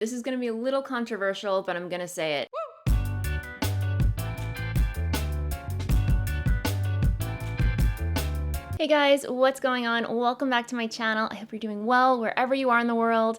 This is gonna be a little controversial, but I'm gonna say it. Hey guys, what's going on? Welcome back to my channel. I hope you're doing well wherever you are in the world.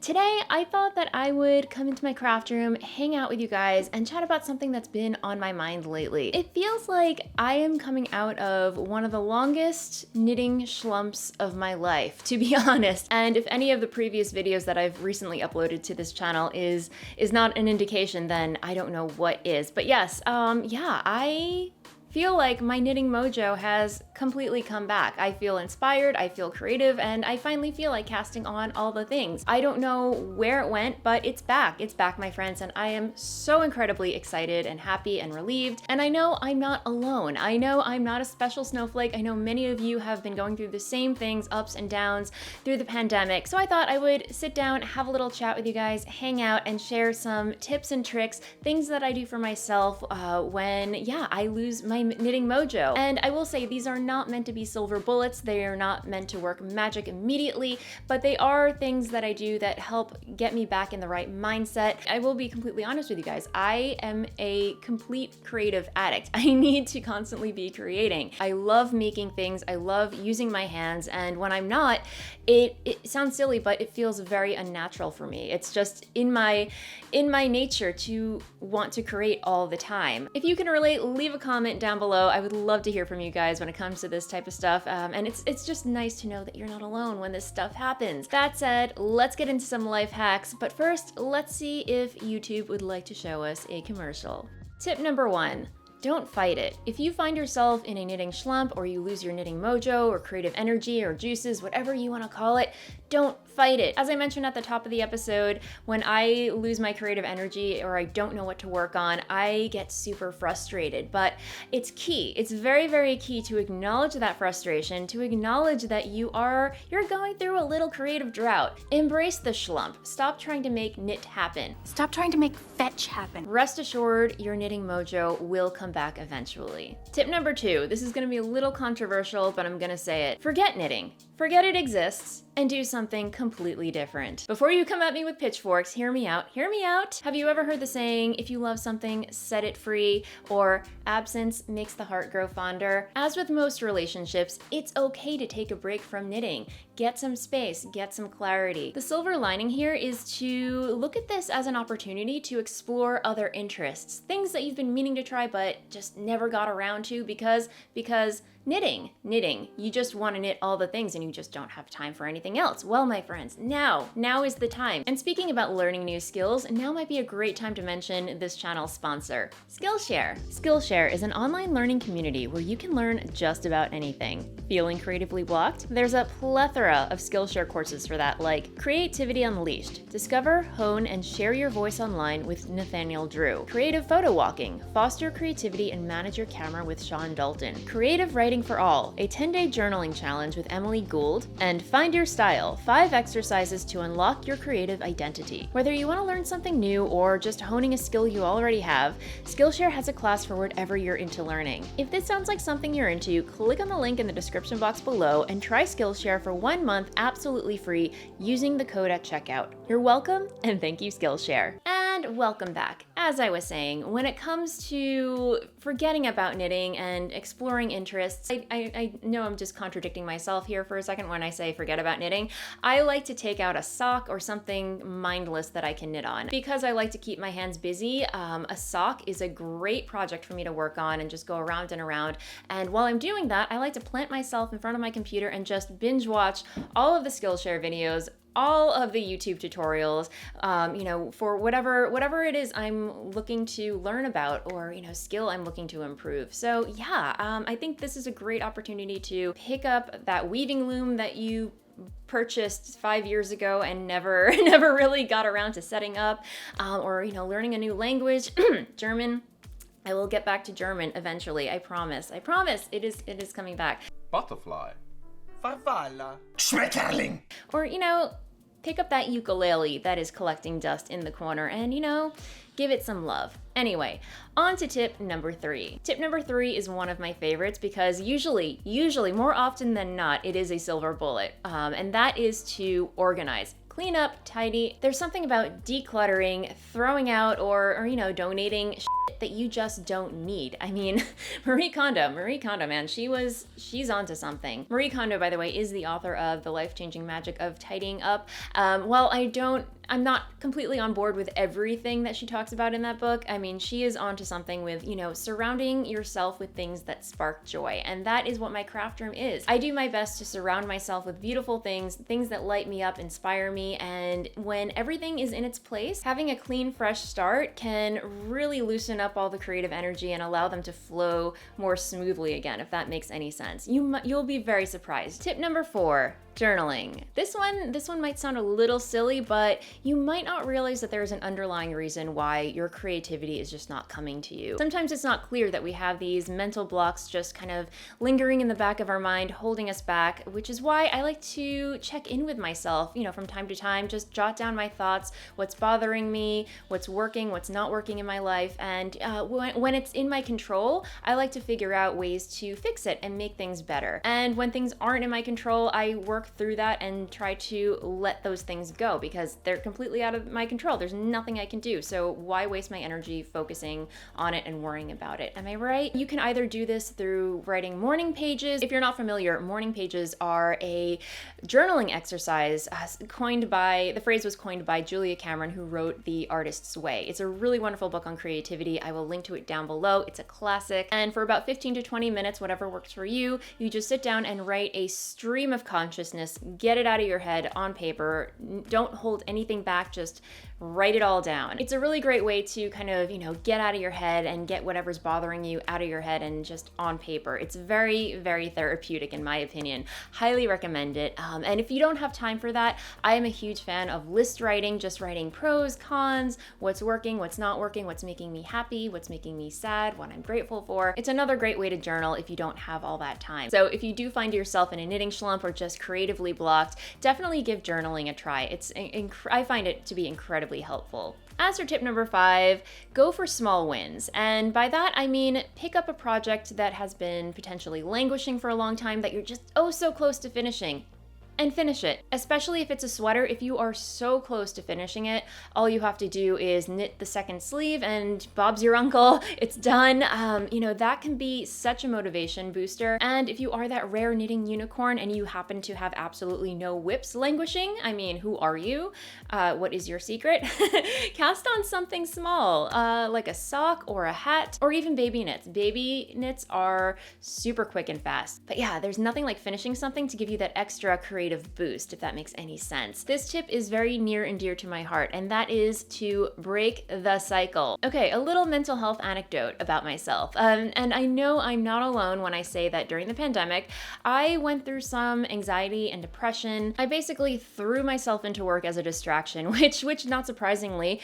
Today, I thought that I would come into my craft room, hang out with you guys, and chat about something that's been on my mind lately. It feels like I am coming out of one of the longest knitting schlumps of my life, to be honest. And if any of the previous videos that I've recently uploaded to this channel is not an indication, then I don't know what is. But yes, I feel like my knitting mojo has completely come back. I feel inspired, I feel creative, and I finally feel like casting on all the things. I don't know where it went, but it's back. It's back, my friends, and I am so incredibly excited and happy and relieved. And I know I'm not alone. I know I'm not a special snowflake. I know many of you have been going through the same things, ups and downs, through the pandemic. So I thought I would sit down, have a little chat with you guys, hang out, and share some tips and tricks, things that I do for myself when I lose my knitting mojo. And I will say these are not meant to be silver bullets. They are not meant to work magic immediately, but they are things that I do that help get me back in the right mindset. I will be completely honest with you guys. I am a complete creative addict. I need to constantly be creating. I love making things. I love using my hands. And when I'm not, it sounds silly, but it feels very unnatural for me. It's just in my nature to want to create all the time. If you can relate, leave a comment down below. I would love to hear from you guys when it comes to this type of stuff. And it's just nice to know that you're not alone when this stuff happens. That said, let's get into some life hacks. But first, let's see if YouTube would like to show us a commercial. Tip number 1. Don't fight it. If you find yourself in a knitting schlump, or you lose your knitting mojo or creative energy or juices, whatever you want to call it, don't fight it. As I mentioned at the top of the episode, when I lose my creative energy or I don't know what to work on, I get super frustrated. But it's key. It's very, very key to acknowledge that frustration, to acknowledge that you're going through a little creative drought. Embrace the schlump. Stop trying to make knit happen. Stop trying to make fetch happen. Rest assured, your knitting mojo will come back eventually. Tip number 2. This is going to be a little controversial, but I'm going to say it. Forget knitting. Forget it exists and do something completely different. Before you come at me with pitchforks, hear me out. Hear me out. Have you ever heard the saying, if you love something, set it free, or absence makes the heart grow fonder? As with most relationships, it's okay to take a break from knitting. Get some space, get some clarity. The silver lining here is to look at this as an opportunity to explore other interests, things that you've been meaning to try but just never got around to because knitting. You just want to knit all the things and you just don't have time for anything else. Well, my friends, now is the time. And speaking about learning new skills, now might be a great time to mention this channel's sponsor, Skillshare. Skillshare is an online learning community where you can learn just about anything. Feeling creatively blocked? There's a plethora of Skillshare courses for that, like Creativity Unleashed. Discover, hone, and share your voice online with Nathaniel Drew. Creative Photo Walking. Foster creativity and manage your camera with Sean Dalton. Creative Writing for All, a 10-day journaling challenge with Emily Gould, and Find Your Style, 5 exercises to unlock your creative identity. Whether you want to learn something new or just honing a skill you already have, Skillshare has a class for whatever you're into learning. If this sounds like something you're into, click on the link in the description box below and try Skillshare for 1 month absolutely free using the code at checkout. You're welcome, and thank you, Skillshare. And welcome back. As I was saying, when it comes to forgetting about knitting and exploring interests, I know I'm just contradicting myself here for a second when I say forget about knitting. I like to take out a sock or something mindless that I can knit on. Because I like to keep my hands busy, a sock is a great project for me to work on and just go around and around. And while I'm doing that, I like to plant myself in front of my computer and just binge watch all of the Skillshare videos, all of the YouTube tutorials, for whatever it is I'm looking to learn about or, skill I'm looking to improve. So I think this is a great opportunity to pick up that weaving loom that you purchased 5 years ago and never really got around to setting up, or, learning a new language, German. I will get back to German eventually. I promise. It is coming back. Butterfly. Farfalla. Schmetterling. Or, pick up that ukulele that is collecting dust in the corner and, give it some love. Anyway, on to tip number 3. Tip number 3 is one of my favorites because usually, more often than not, it is a silver bullet. And that is to organize. clean up, tidy. There's something about decluttering, throwing out, or donating shit that you just don't need. I mean, Marie Kondo, man, she's onto something. Marie Kondo, by the way, is the author of The Life-Changing Magic of Tidying Up. While I'm not completely on board with everything that she talks about in that book. I mean, she is onto something with, surrounding yourself with things that spark joy. And that is what my craft room is. I do my best to surround myself with beautiful things that light me up, inspire me. And when everything is in its place, having a clean, fresh start can really loosen up all the creative energy and allow them to flow more smoothly again, if that makes any sense. You'll be very surprised. Tip number 4. Journaling. This one might sound a little silly, but you might not realize that there's an underlying reason why your creativity is just not coming to you. Sometimes it's not clear that we have these mental blocks just kind of lingering in the back of our mind, holding us back, which is why I like to check in with myself, from time to time, just jot down my thoughts, what's bothering me, what's working, what's not working in my life, and when it's in my control, I like to figure out ways to fix it and make things better. And when things aren't in my control, I work through that and try to let those things go because they're completely out of my control. There's nothing I can do. So why waste my energy focusing on it and worrying about it? Am I right? You can either do this through writing morning pages. If you're not familiar, morning pages are a journaling exercise the phrase was coined by Julia Cameron, who wrote The Artist's Way. It's a really wonderful book on creativity. I will link to it down below. It's a classic. And for about 15 to 20 minutes, whatever works for you, you just sit down and write a stream of consciousness. Get it out of your head on paper. Don't hold anything back, just write it all down. It's a really great way to kind of, get out of your head and get whatever's bothering you out of your head and just on paper. It's very, very therapeutic in my opinion. Highly recommend it. And if you don't have time for that, I am a huge fan of list writing, just writing pros, cons, what's working, what's not working, what's making me happy, what's making me sad, what I'm grateful for. It's another great way to journal if you don't have all that time. So if you do find yourself in a knitting slump or just creatively blocked, definitely give journaling a try. I find it to be incredibly helpful. As for tip number 5, go for small wins. And by that, I mean, pick up a project that has been potentially languishing for a long time that you're just so close to finishing. And finish it. Especially if it's a sweater, if you are so close to finishing it, all you have to do is knit the second sleeve and Bob's your uncle, it's done. That can be such a motivation booster. And if you are that rare knitting unicorn and you happen to have absolutely no whips languishing, I mean, who are you? What is your secret? Cast on something small, like a sock or a hat, or even baby knits. Baby knits are super quick and fast. But yeah, there's nothing like finishing something to give you that extra creative boost, if that makes any sense. This tip is very near and dear to my heart, and that is to break the cycle. Okay, a little mental health anecdote about myself. And I know I'm not alone when I say that during the pandemic, I went through some anxiety and depression. I basically threw myself into work as a distraction, which not surprisingly,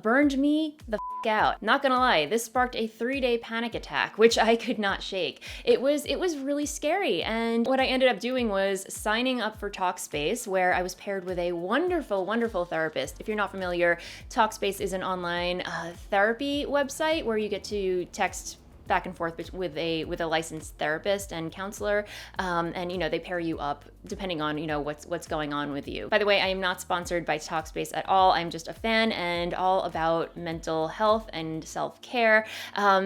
burned me the out. Not gonna lie, this sparked a 3-day panic attack, which I could not shake. It was really scary, and what I ended up doing was signing up for Talkspace, where I was paired with a wonderful, wonderful therapist. If you're not familiar, Talkspace is an online therapy website where you get to text back and forth with a licensed therapist and counselor, and they pair you up depending on what's going on with you. By the way, I am not sponsored by Talkspace at all. I'm just a fan and all about mental health and self-care.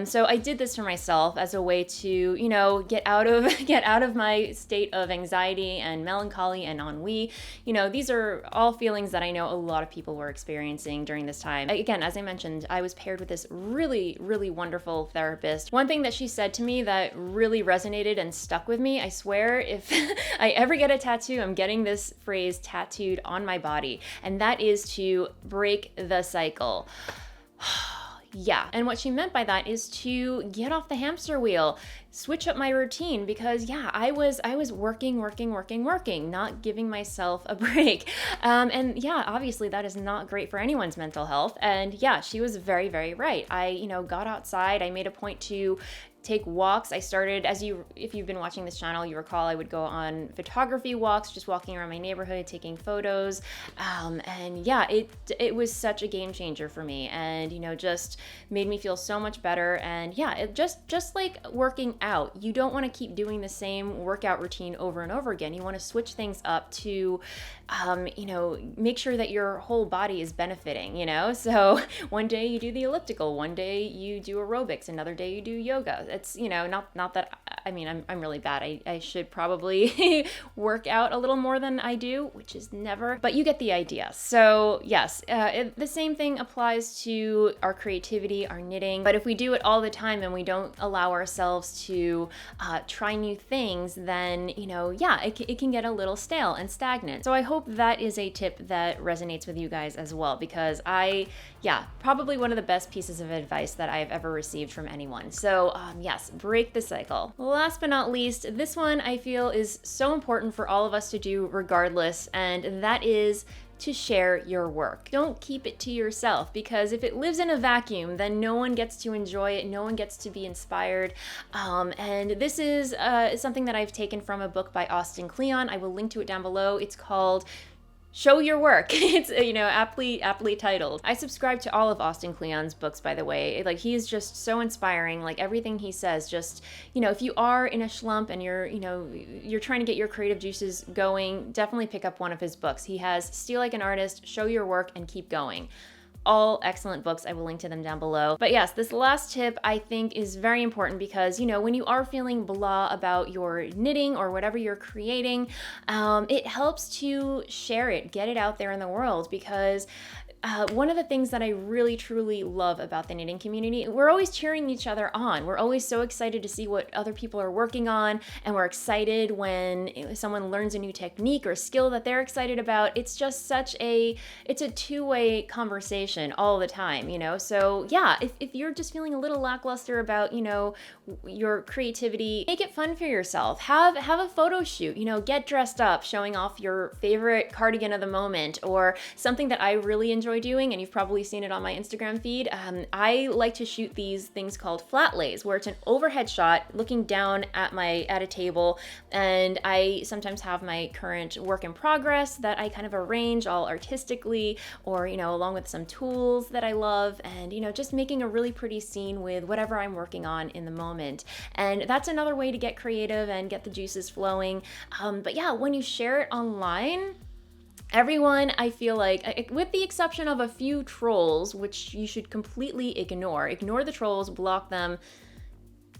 So I did this for myself as a way to get out of my state of anxiety and melancholy and ennui. These are all feelings that I know a lot of people were experiencing during this time. Again, as I mentioned, I was paired with this really, really wonderful therapist. One thing that she said to me that really resonated and stuck with me, I swear, if I ever get a tattoo, I'm getting this phrase tattooed on my body, and that is to break the cycle. Yeah, and what she meant by that is to get off the hamster wheel, switch up my routine, because I was working, not giving myself a break. And obviously that is not great for anyone's mental health. And she was very, very right. I got outside. I made a point to take walks. I started, if you've been watching this channel, you recall I would go on photography walks, just walking around my neighborhood, taking photos. And yeah, it was such a game changer for me, and just made me feel so much better. And yeah, it just like working out, you don't want to keep doing the same workout routine over and over again. You want to switch things up to make sure that your whole body is benefiting, so one day you do the elliptical, one day you do aerobics, another day you do yoga. It's not that, I mean, I'm really bad. I should probably work out a little more than I do, which is never, but you get the idea. So yes, the same thing applies to our creativity, our knitting. But if we do it all the time and we don't allow ourselves to try new things, then, yeah, it can get a little stale and stagnant. So I hope that is a tip that resonates with you guys as well, because probably one of the best pieces of advice that I've ever received from anyone. So yes, break the cycle. Last but not least, this one I feel is so important for all of us to do regardless, and that is to share your work. Don't keep it to yourself, because if it lives in a vacuum, then no one gets to enjoy it, no one gets to be inspired. And this is something that I've taken from a book by Kleon. I will link to it down below. It's called Show Your Work. It's aptly titled. I subscribe to all of Kleon's books, by the way. Like, he is just so inspiring. Like, everything he says, just if you are in a slump and you're trying to get your creative juices going, definitely pick up one of his books. He has Steal Like an Artist, Show Your Work, and Keep Going. All excellent books. I will link to them down below. But yes, this last tip I think is very important, because when you are feeling blah about your knitting or whatever you're creating, it helps to share it, get it out there in the world, because one of the things that I really truly love about the knitting community, we're always cheering each other on. We're always so excited to see what other people are working on, and we're excited when someone learns a new technique or skill that they're excited about. It's just it's a two-way conversation all the time, So yeah, if you're just feeling a little lackluster about, your creativity, make it fun for yourself. Have a photo shoot, get dressed up, showing off your favorite cardigan of the moment, or something that I really enjoy doing, and you've probably seen it on my Instagram feed. I like to shoot these things called flat lays, where it's an overhead shot looking down at a table, and I sometimes have my current work in progress that I kind of arrange all artistically, or along with some tools that I love, and just making a really pretty scene with whatever I'm working on in the moment. And that's another way to get creative and get the juices flowing. But yeah, when you share it online, everyone, I feel like, with the exception of a few trolls, which you should completely ignore the trolls, block them.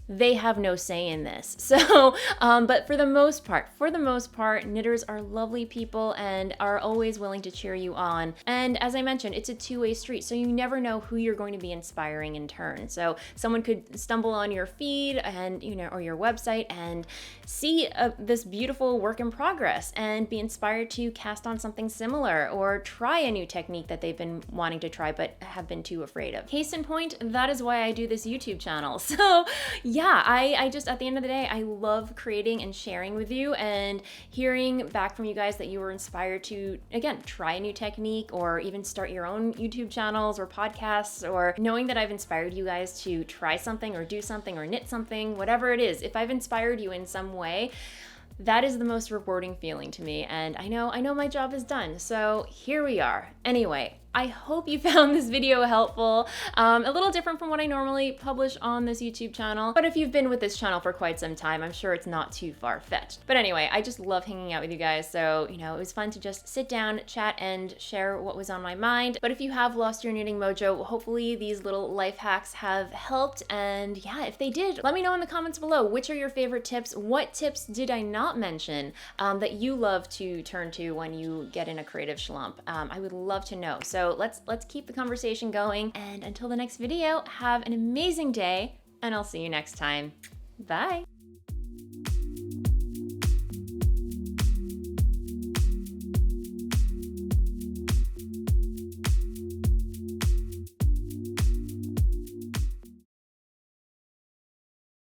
They have no say in this. So, but for the most part, knitters are lovely people and are always willing to cheer you on. And as I mentioned, it's a two-way street, so you never know who you're going to be inspiring in turn. So someone could stumble on your feed and, or your website and see this beautiful work in progress and be inspired to cast on something similar, or try a new technique that they've been wanting to try but have been too afraid of. Case in point, that is why I do this YouTube channel. So yeah, I just, at the end of the day, I love creating and sharing with you, and hearing back from you guys that you were inspired to, again, try a new technique, or even start your own YouTube channels or podcasts, or knowing that I've inspired you guys to try something or do something or knit something, whatever it is. If I've inspired you in some way, that is the most rewarding feeling to me, and I know my job is done. So here we are. Anyway, I hope you found this video helpful. A little different from what I normally publish on this YouTube channel, but if you've been with this channel for quite some time, I'm sure it's not too far-fetched. But anyway, I just love hanging out with you guys, so it was fun to just sit down, chat, and share what was on my mind. But if you have lost your knitting mojo, hopefully these little life hacks have helped, and yeah, if they did, let me know in the comments below, which are your favorite tips? What tips did I not mention that you love to turn to when you get in a creative slump? I would love to know. So let's keep the conversation going, and until the next video, have an amazing day, and I'll see you next time. Bye.